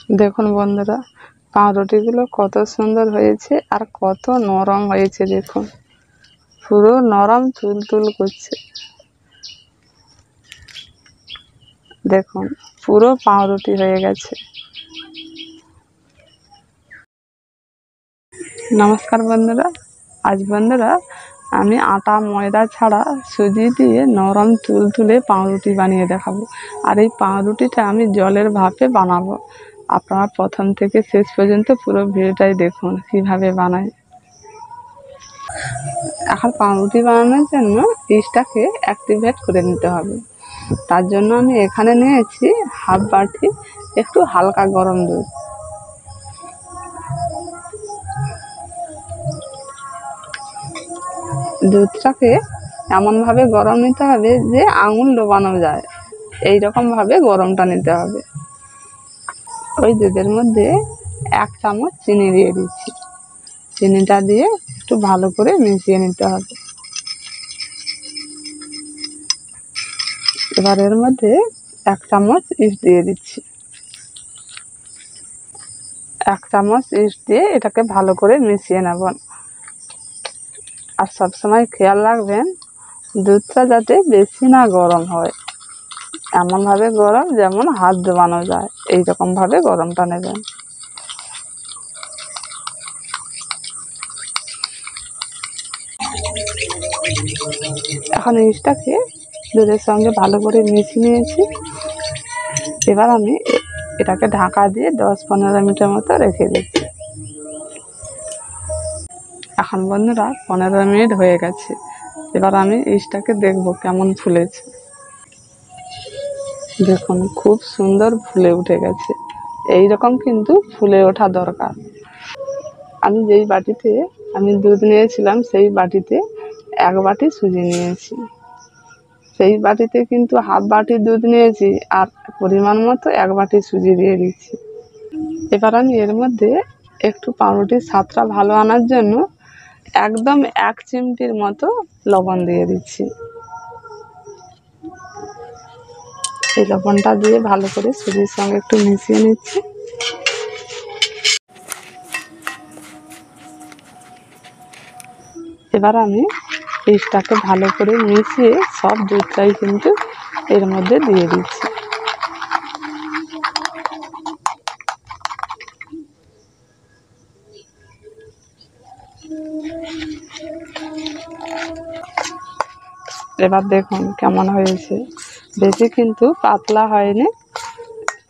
দেখুন বন্ধুরা, পাউরুটিগুলো কত সুন্দর হয়েছে আর কত নরম হয়েছে। দেখুন, পুরো নরম তুলতুল করছে। দেখুন, পুরো পাউরুটি হয়ে গেছে। নমস্কার বন্ধুরা, আজ বন্ধুরা আমি আটা ময়দা ছাড়া সুজি দিয়ে নরম তুলতুলে পাউরুটি বানিয়ে দেখাবো। আর এই পাউরুটিটা আমি জলের ভাপে বানাবো। আপনারা প্রথম থেকে শেষ পর্যন্ত পুরো ভিডিওটাই দেখুন কিভাবে বানাই। এখন পাউরুটি বানানোর জন্য ইস্টটাকে অ্যাক্টিভেট করে নিতে হবে। তার জন্য আমি এখানে নিয়েছি হাফ বাটি একটু হালকা গরম দুধ। দুধটাকে এমনভাবে গরম নিতে হবে যে আঙুল ডোবানো যায়, এই রকমভাবে গরমটা নিতে হবে। ওই দুধের মধ্যে 1 চামচ চিনি দিয়ে দিচ্ছি। চিনিটা দিয়ে একটু ভালো করে মিশিয়ে নিতে হবে। এবার এর মধ্যে 1 চামচ ইস্ট দিয়ে দিচ্ছি। 1 চামচ ইস্ট দিয়ে এটাকে ভালো করে মিশিয়ে নেব। আর সবসময় খেয়াল রাখবেন দুধটা যাতে বেশি না গরম হয়, এমনভাবে গরম যেমন হাত ডোবানো যায়, এই রকমভাবে গরমটা নেবেন। এখন ইস্টটাকে দুধের সঙ্গে ভালো করে মিশিয়ে নিয়েছি। এবার আমি এটাকে ঢাকা দিয়ে 10-15 মিনিটের মতো রেখে দিচ্ছি। এখন বন্ধুরা 15 মিনিট হয়ে গেছে। এবার আমি ইস্টটাকে দেখব কেমন ফুলেছে। দেখুন, খুব সুন্দর ফুলে উঠে গেছে। এই রকম কিন্তু ফুলে ওঠা দরকার। আমি যেই বাটিতে আমি দুধ নিয়েছিলাম সেই বাটিতে 1 বাটি সুজি নিয়েছি। সেই বাটিতে কিন্তু হাফ বাটি দুধ নিয়েছি আর পরিমাণ মতো 1 বাটি সুজি দিয়ে দিচ্ছি। এবার আমি এর মধ্যে একটু পাউরুটির স্বাদটা ভালো আনার জন্য একদম 1 চিমটির মতো লবণ দিয়ে দিচ্ছি। এই লবণটা দিয়ে ভালো করে সুজির সঙ্গে একটু মিশিয়ে নিচ্ছি। এবার আমি ইস্টটাকে ভালো করে মিশিয়ে সব দুধটাই কিন্তু এর মধ্যে দিয়ে দিচ্ছি। এবার দেখুন কেমন হয়েছে। বেশি কিন্তু পাতলা হয়নি,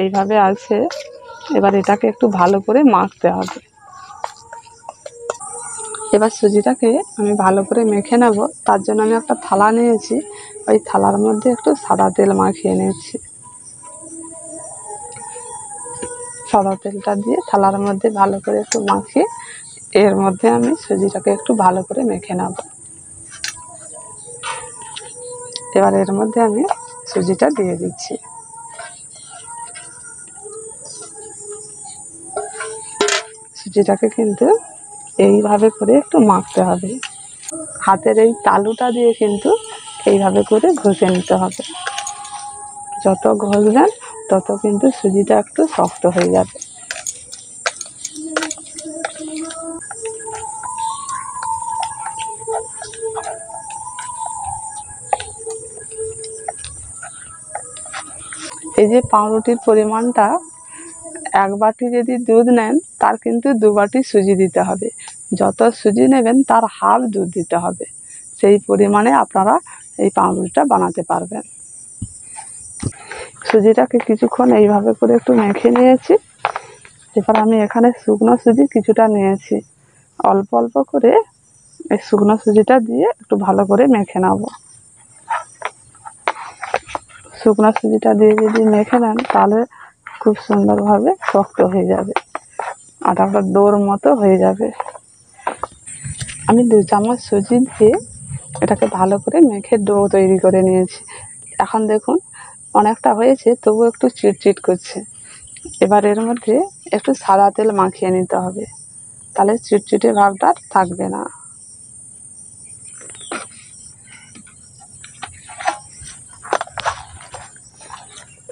এইভাবে আছে। এবার এটাকে একটু ভালো করে মাখতে হবে। এবার সুজিটাকে আমি ভালো করে মেখে নেব। তার জন্য আমি একটা থালা নিয়েছি। ওই থালার মধ্যে একটু সাদা তেল মাখিয়ে নিচ্ছি। সাদা তেলটা দিয়ে থালার মধ্যে ভালো করে একটু মাখিয়ে এর মধ্যে আমি সুজিটাকে একটু ভালো করে মেখে নেব। এবার এর মধ্যে আমি সুজিটা দিয়ে দিচ্ছি। সুজিটাকে কিন্তু এইভাবে করে একটু মাখতে হবে। হাতের এই তালুটা দিয়ে কিন্তু এইভাবে করে ঘষে নিতে হবে। যত ঘষবেন তত কিন্তু সুজিটা একটু শক্ত হয়ে যাবে। এই যে পাউরুটির পরিমাণটা, 1 বাটি যদি দুধ নেন তার কিন্তু 2 বাটি সুজি দিতে হবে। যত সুজি নেবেন তার হাফ দুধ দিতে হবে। সেই পরিমাণে আপনারা এই পাউরুটিটা বানাতে পারবেন। সুজিটাকে কিছুক্ষণ এইভাবে করে একটু মেখে নিয়েছি। এবার আমি এখানে শুকনো সুজি কিছুটা নিয়েছি। অল্প অল্প করে এই শুকনো সুজিটা দিয়ে একটু ভালো করে মেখে নেব। শুকনো সুজিটা দিয়ে যদি মেখে নেন তাহলে খুব সুন্দরভাবে শক্ত হয়ে যাবে, আটাটা ডোর মতো হয়ে যাবে। আমি 2 চামচ সুজি দিয়ে এটাকে ভালো করে মেখে ডো তৈরি করে নিয়েছি। এখন দেখুন অনেকটা হয়েছে, তবু একটু চিটচিট করছে। এবার এর মধ্যে একটু সাদা তেল মাখিয়ে নিতে হবে, তাহলে চিটচিটে ভাবটা থাকবে না।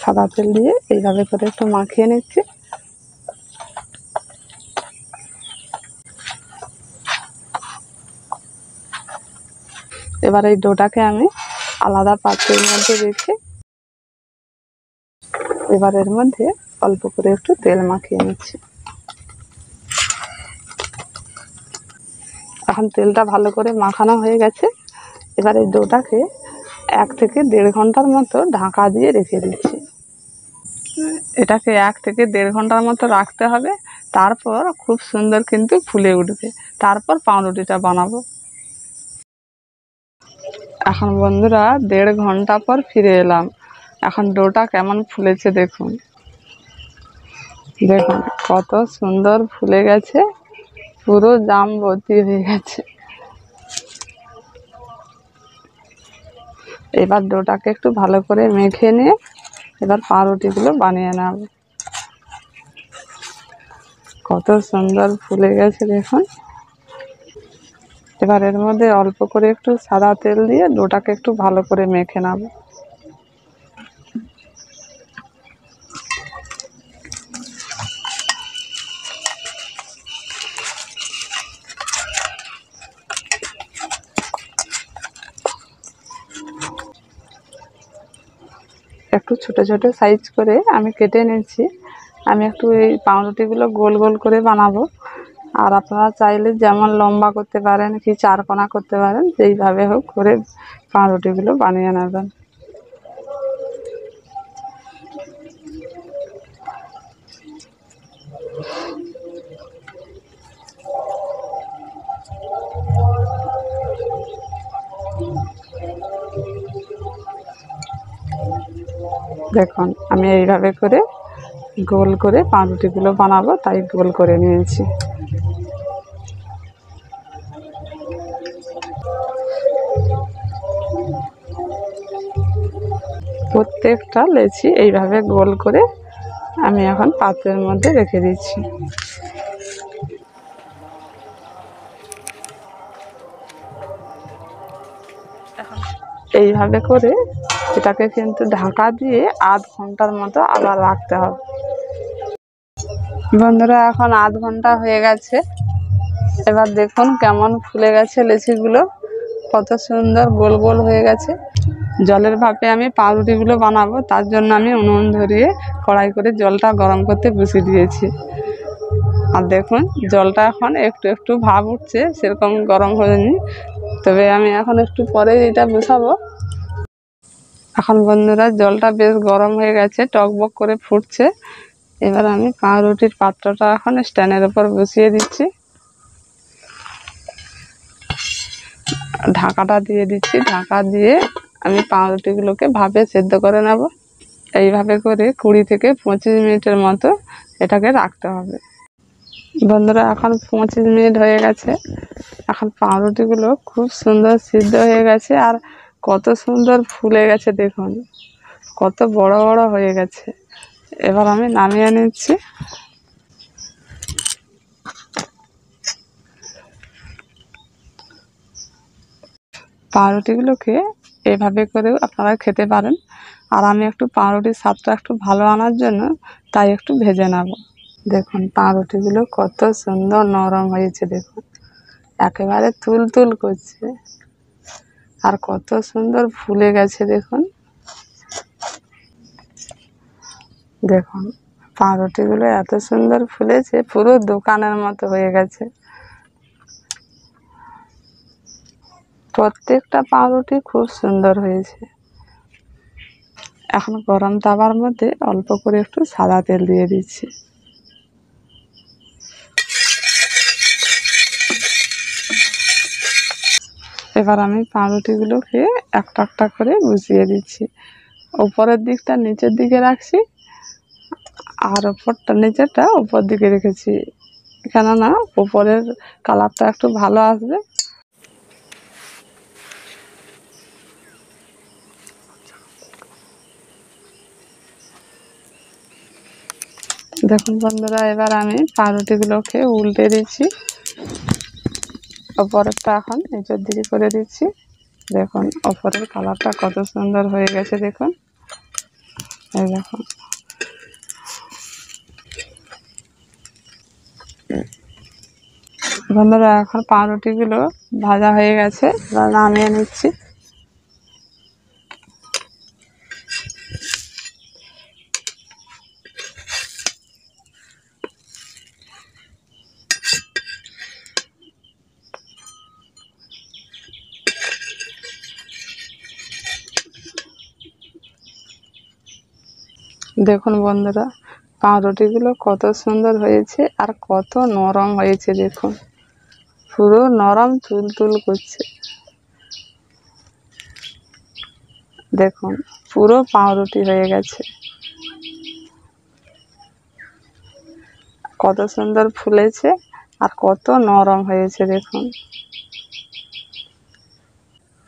সাদা তেল দিয়ে এইভাবে করে একটু মাখিয়ে নিচ্ছি। এবার এই ডোটাকে আমি আলাদা পাত্রের মধ্যে রেখে এবার এর মধ্যে অল্প করে একটু তেল মাখিয়ে নিচ্ছি। এখন তেলটা ভালো করে মাখানো হয়ে গেছে। এবার এই ডোটাকে 1 থেকে 1.5 ঘন্টার মতো ঢাকা দিয়ে রেখে দিচ্ছি। এটাকে 1 থেকে 1.5 ঘন্টার মতো রাখতে হবে। তারপর খুব সুন্দর কিন্তু ফুলে উঠবে। তারপর পাউরুটিটা বানাবো। এখন বন্ধুরা 1.5 ঘন্টা পর ফিরে এলাম। এখন ডোটা কেমন ফুলেছে দেখুন। দেখুন কত সুন্দর ফুলে গেছে, পুরো জাম ভর্তি হয়ে গেছে। এবার ডোটাকে একটু ভালো করে মেখে নিয়ে এবার পাউরুটিগুলো বানিয়ে নেব। কত সুন্দর ফুলে গেছে দেখুন। এবার এর মধ্যে অল্প করে একটু সাদা তেল দিয়ে ডোটাকে একটু ভালো করে মেখে নেব। একটু ছোট ছোট সাইজ করে আমি কেটে নিয়েছি। আমি একটু এই পাউরুটিগুলো গোল গোল করে বানাবো। আর আপনারা চাইলে যেমন লম্বা করতে পারেন কি চারকোনা করতে পারেন, যেইভাবে হোক করে পাউরুটিগুলো বানিয়ে নেবেন। দেখুন আমি এইভাবে করে গোল করে পাউরুটিগুলো বানাবো, তাই গোল করে নিয়েছি। প্রত্যেকটা লেচি এইভাবে গোল করে আমি এখন পাত্রের মধ্যে রেখে দিচ্ছি। এইভাবে করে এটাকে কিন্তু ঢাকা দিয়ে আধ ঘন্টার মতো আবার রাখতে হবে। বন্ধুরা এখন আধ ঘন্টা হয়ে গেছে। এবার দেখুন কেমন ফুলে গেছে লেচিগুলো, কত সুন্দর গোল গোল হয়ে গেছে। জলের ভাপে আমি পাউরুটিগুলো বানাবো, তার জন্য আমি উনুন ধরিয়ে কড়াই করে জলটা গরম করতে বসিয়ে দিয়েছি। আর দেখুন জলটা এখন একটু একটু ভাপ উঠছে, সেরকম গরম হয়নি। তবে আমি এখন একটু পরে এটা বসাবো। এখন বন্ধুরা জলটা বেশ গরম হয়ে গেছে, টকবক করে ফুটছে। এবার আমি পাউরুটির পাত্রটা এখন স্ট্যান্ডের উপর বসিয়ে দিচ্ছি, ঢাকাটা দিয়ে দিচ্ছি। ঢাকা দিয়ে আমি পাউরুটিগুলোকে ভাপে সেদ্ধ করে নেব। এইভাবে করে 20 থেকে 25 মিনিটের মতো এটাকে রাখতে হবে। বন্ধুরা এখন 25 মিনিট হয়ে গেছে। এখন পাউরুটিগুলো খুব সুন্দর সিদ্ধ হয়ে গেছে আর কত সুন্দর ফুলে গেছে দেখুন, কত বড় বড় হয়ে গেছে। এবার আমি নামিয়ে নিচ্ছি। পাউরুটিগুলোকে এভাবে করেও আপনারা খেতে পারেন। আর আমি একটু পাউরুটির স্বাদটা একটু ভালো আনার জন্য তাই একটু ভেজে নেব। দেখুন পাউরুটিগুলো কত সুন্দর নরম হয়েছে, দেখুন একেবারে তুলতুল করছে আর কত সুন্দর ফুলে গেছে দেখুন। দেখুন পাউরুটিগুলো এত সুন্দর ফুলেছে, পুরো দোকানের মতো হয়ে গেছে। প্রত্যেকটা পাউরুটি খুব সুন্দর হয়েছে। এখন গরম তাওয়ার মধ্যে অল্প করে একটু সাদা তেল দিয়ে দিচ্ছি। এবার আমি পাউরুটিগুলোকে একটা একটা করে বসিয়ে দিচ্ছি। উপরের দিকটা নিচের দিকে রাখছি আর ওপরটা নিচেরটা উপর দিকে রেখেছি, কেননা উপরের কালারটা একটু ভালো আসবে। দেখুন বন্ধুরা এবার আমি পাউরুটিগুলোকে উল্টে দিচ্ছি, ওপরেরটা এখন নিচের দিকে করে দিচ্ছি। দেখুন ওপরের কালারটা কত সুন্দর হয়ে গেছে দেখুন। এই দেখুন বন্ধুরা এখন পাউরুটিগুলো ভাজা হয়ে গেছে, এবার নামিয়ে নিচ্ছি। দেখুন বন্ধুরা, পাউরুটিগুলো কত সুন্দর হয়েছে আর কত নরম হয়েছে। দেখুন, পুরো নরম তুলতুল করছে। দেখুন, পুরো পাউরুটি হয়ে গেছে। কত সুন্দর ফুলেছে আর কত নরম হয়েছে। দেখুন,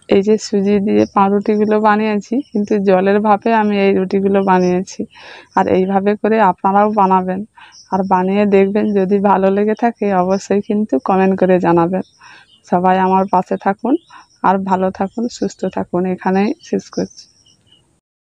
এই যে সুজি দিয়ে পাউরুটিগুলো বানিয়েছি, কিন্তু জলের ভাপে আমি এই রুটিগুলো বানিয়েছি। আর এইভাবে করে আপনারাও বানাবেন আর বানিয়ে দেখবেন। যদি ভালো লেগে থাকে অবশ্যই কিন্তু কমেন্ট করে জানাবেন। সবাই আমার পাশে থাকুন আর ভালো থাকুন, সুস্থ থাকুন। এখানেই শেষ করছি।